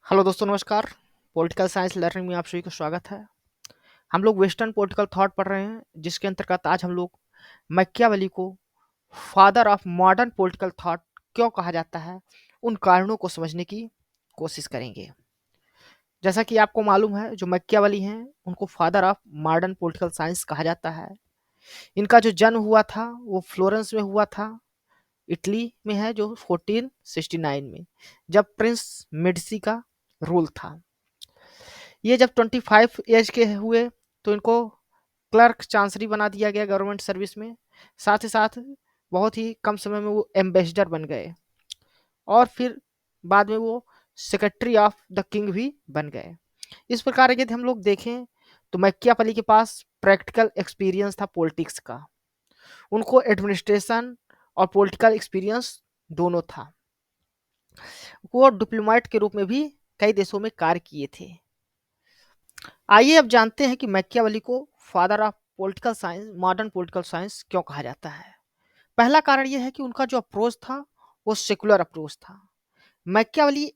Hello दोस्तों, नमस्कार। Political science learning में आप सभी का स्वागत है। हम लोग वेस्टर्न पॉलिटिकल थॉट पढ़ रहे हैं, जिसके अंतर्गत आज हम लोग मैकियावेली को father of modern political thought क्यों कहा जाता है, उन कारणों को समझने की कोशिश करेंगे। जैसा कि आपको मालूम है, जो मैकियावेली हैं उनको father of modern political science कहा जाता है। इनका जो जन्म हुआ था वो फ्लोरेंस में हुआ था, इटली में है, जो 1469 में, जब प्रिंस मेडिसी का रूल था। ये जब 25 एज के हुए तो इनको क्लर्क चांसरी बना दिया गया गवर्नमेंट सर्विस में। साथ ही साथ बहुत ही कम समय में वो एम्बेसडर बन गए और फिर बाद में वो सेक्रेटरी ऑफ द किंग भी बन गए। इस प्रकार यदि हम लोग देखें तो मैकियावेली के पास प्रैक्टिकल एक्सपीरियंस था पॉलिटिक्स का। उनको एडमिनिस्ट्रेशन और पॉलिटिकल एक्सपीरियंस दोनों था। वो डिप्लोमेट के रूप में भी कई देशों में कार्य किए थे। आइए अब जानते हैं कि मैकियावेली को father of political science, modern political science क्यों कहा जाता है। पहला कारण यह है कि उनका जो अप्रोच था वो सेकुलर अप्रोच था। मैकियावेली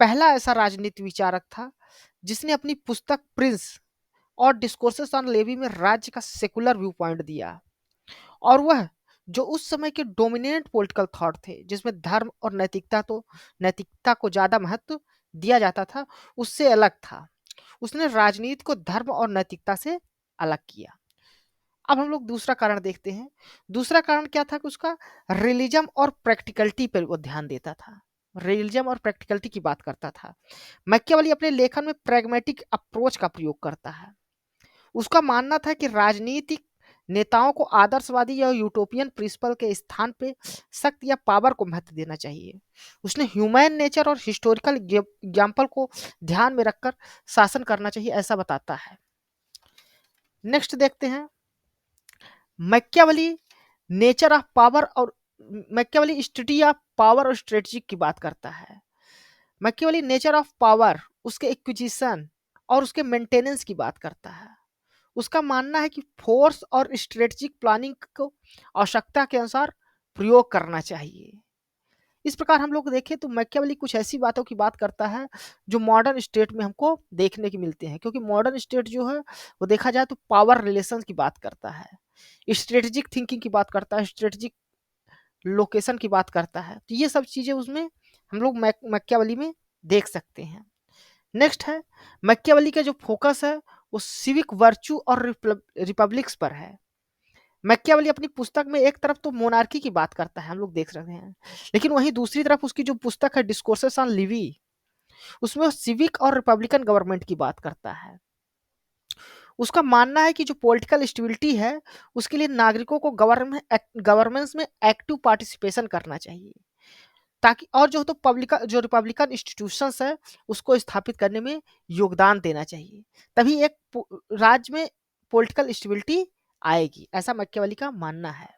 पहला ऐसा राजनीति विचारक था जिसने अपनी पुस्तक प्रिंस और डिस्कोर्सेस ऑन लेवी में राज्य का सेकुलर व्यू पॉइंट दिया। और वह जो उस समय के डोमिनेंट पॉलिटिकल थॉट थे, जिसमें धर्म और नैतिकता को ज्यादा महत्व दिया जाता था, उससे अलग था। उसने राजनीति को धर्म और नैतिकता से अलग किया। अब हम लोग दूसरा कारण देखते हैं। दूसरा कारण क्या था कि उसका रियलिज्म और प्रैक्टिकलिटी पर वो ध्यान देता था। रियलिज्म और प्रैक्टिकलिटी की बात करता था। मैकियावेली अपने लेखन में प्रैग्मेटिक अप्रोच का प्रयोग करता है। उसका मानना था कि राजनीतिक नेताओं को आदर्शवादी या यूटोपियन प्रिंसिपल के स्थान पे शक्ति या पावर को महत्व देना चाहिए। उसने ह्यूमन नेचर और हिस्टोरिकल एग्जाम्पल को ध्यान में रखकर शासन करना चाहिए, ऐसा बताता है। नेक्स्ट देखते हैं मैकियावेली नेचर ऑफ पावर और मैकियावेली स्टडी ऑफ पावर और स्ट्रेटजी की बात करता है। मैकियावेली नेचर ऑफ पावर, उसके एक्विजिशन और उसके मेंटेनेंस की बात करता है। उसका मानना है कि फोर्स और स्ट्रेटेजिक प्लानिंग को आवश्यकता के अनुसार प्रयोग करना चाहिए। इस प्रकार हम लोग देखें तो मैकियावेली कुछ ऐसी बातों की बात करता है जो मॉडर्न स्टेट में हमको देखने की मिलते हैं, क्योंकि मॉडर्न स्टेट जो है वो देखा जाए तो पावर रिलेशन की बात करता है, स्ट्रेटेजिक थिंकिंग की बात करता है, स्ट्रेटेजिक लोकेशन की बात करता है। तो ये सब चीजें उसमें हम लोग मैकियावेली में देख सकते हैं। नेक्स्ट है मैकियावेली का जो फोकस है वो सिविक वर्च्यू और रिपब्लिक्स पर है। मैकियावेली अपनी पुस्तक में एक तरफ तो मोनार्की की बात करता है, हम लोग देख रहे हैं, लेकिन वहीं दूसरी तरफ उसकी जो पुस्तक है डिस्कोर्सेस ऑन लिवी, उसमें वो सिविक और रिपब्लिकन गवर्नमेंट की बात करता है। उसका मानना है कि जो पॉलिटिकल स्टेबिलिटी है उसके लिए नागरिकों को गवर्नेंस में एक्टिव पार्टिसिपेशन करना चाहिए, ताकि और जो तो पब्लिक जो रिपब्लिकन इंस्टीट्यूशंस है उसको स्थापित करने में योगदान देना चाहिए। तभी एक राज्य में पॉलिटिकल स्टेबिलिटी आएगी, ऐसा मैकियावेली का मानना है।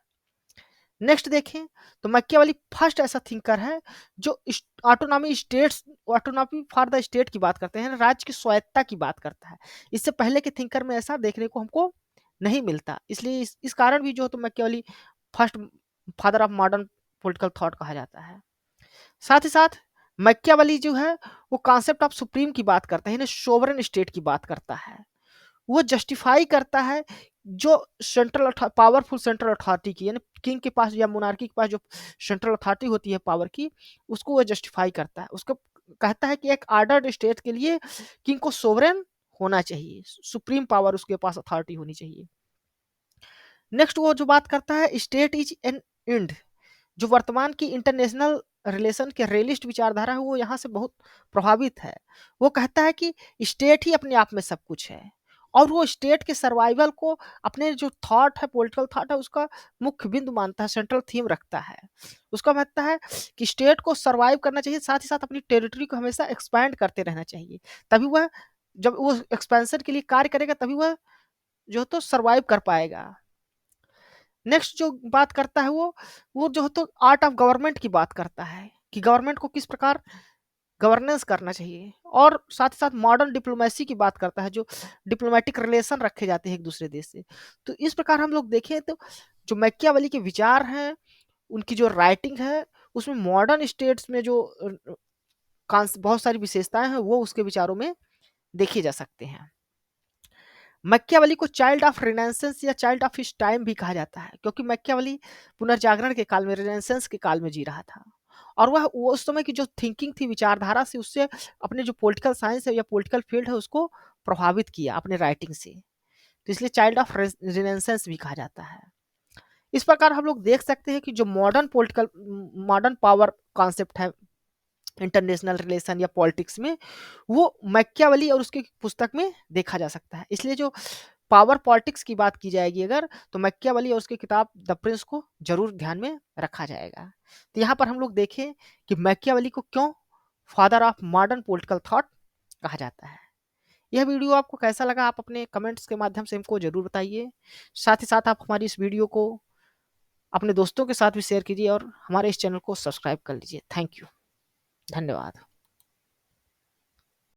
नेक्स्ट देखें तो मैकियावेली फर्स्ट ऐसा थिंकर है जो autonomy states, autonomy for the state की बात करते हैं, राज्य की स्वायत्ता की बात करता है। इससे पहले के थिंकर में ऐसा देखने को हमको नहीं मिलता, इसलिए इस कारण भी जो तो Machiavelli first father of modern political thought कहा जाता है। साथ ही साथ मैकियावेली जो है वो कॉन्सेप्ट ऑफ सुप्रीम की बात करता है, यानी सोवरेन स्टेट की बात करता है। वो जस्टिफाई करता है जो सेंट्रल पावरफुल सेंट्रल अथॉरिटी की, यानी किंग के पास या मोनार्की के पास जो सेंट्रल अथॉरिटी होती है पावर की, उसको वो जस्टिफाई करता है। उसको कहता है कि एक ऑर्डर्ड स्टेट के लिए किंग को सोवरेन होना चाहिए, सुप्रीम पावर उसके पास अथॉरिटी होनी चाहिए। नेक्स्ट वो जो बात करता है स्टेट इज एन एंड, जो वर्तमान की इंटरनेशनल रिलेशन के रियलिस्ट विचारधारा है वो यहाँ से बहुत प्रभावित है। वो कहता है कि स्टेट ही अपने आप में सब कुछ है, और वो स्टेट के सर्वाइवल को अपने जो थॉट है, पॉलिटिकल थॉट है, उसका मुख्य बिंदु मानता है, सेंट्रल थीम रखता है। उसका मानता है कि स्टेट को सर्वाइव करना चाहिए, साथ ही साथ अपनी टेरिटरी को हमेशा एक्सपैंड करते रहना चाहिए। तभी वह, जब वो एक्सपेंशन के लिए कार्य करेगा तभी वह जो तो सर्वाइव कर पाएगा। नेक्स्ट जो बात करता है वो जो है तो आर्ट ऑफ गवर्नमेंट की बात करता है कि गवर्नमेंट को किस प्रकार गवर्नेंस करना चाहिए, और साथ ही साथ मॉडर्न डिप्लोमेसी की बात करता है, जो डिप्लोमेटिक रिलेशन रखे जाते हैं एक दूसरे देश से। तो इस प्रकार हम लोग देखें तो जो मैकियावेली के विचार हैं, उनकी जो राइटिंग है, उसमें मॉडर्न स्टेट्स में जो बहुत सारी विशेषताएं हैं वो उसके विचारों में देखे जा सकते हैं। मैकियावेली को चाइल्ड ऑफ रिनेसेंस या चाइल्ड ऑफ हिज टाइम भी कहा जाता है, क्योंकि मैकियावेली पुनर्जागरण के काल में, रिनेसेंस के काल में जी रहा था, और वह वो उस समय की जो थिंकिंग थी, विचारधारा से उससे अपने जो पॉलिटिकल साइंस है या पॉलिटिकल फील्ड है उसको प्रभावित किया अपने राइटिंग से, तो इसलिए चाइल्ड ऑफ रिनेसेंस भी कहा जाता है। इस प्रकार हम लोग देख सकते हैं कि जो मॉडर्न पावर कॉन्सेप्ट है इंटरनेशनल रिलेशन या पॉलिटिक्स में, वो मैकियावेली और उसकी पुस्तक में देखा जा सकता है। इसलिए जो पावर पॉलिटिक्स की बात की जाएगी अगर, तो मैकियावेली और उसकी किताब द प्रिंस को जरूर ध्यान में रखा जाएगा। तो यहाँ पर हम लोग देखें कि मैकियावेली को क्यों father of modern political thought कहा जाता है। यह वीडियो आपको कैसा लगा, आप अपने कमेंट्स के माध्यम से हमको जरूर बताइए। साथ ही साथ आप हमारी इस वीडियो को अपने दोस्तों के साथ भी शेयर कीजिए और हमारे इस चैनल को सब्सक्राइब कर लीजिए। थैंक यू, धन्यवाद।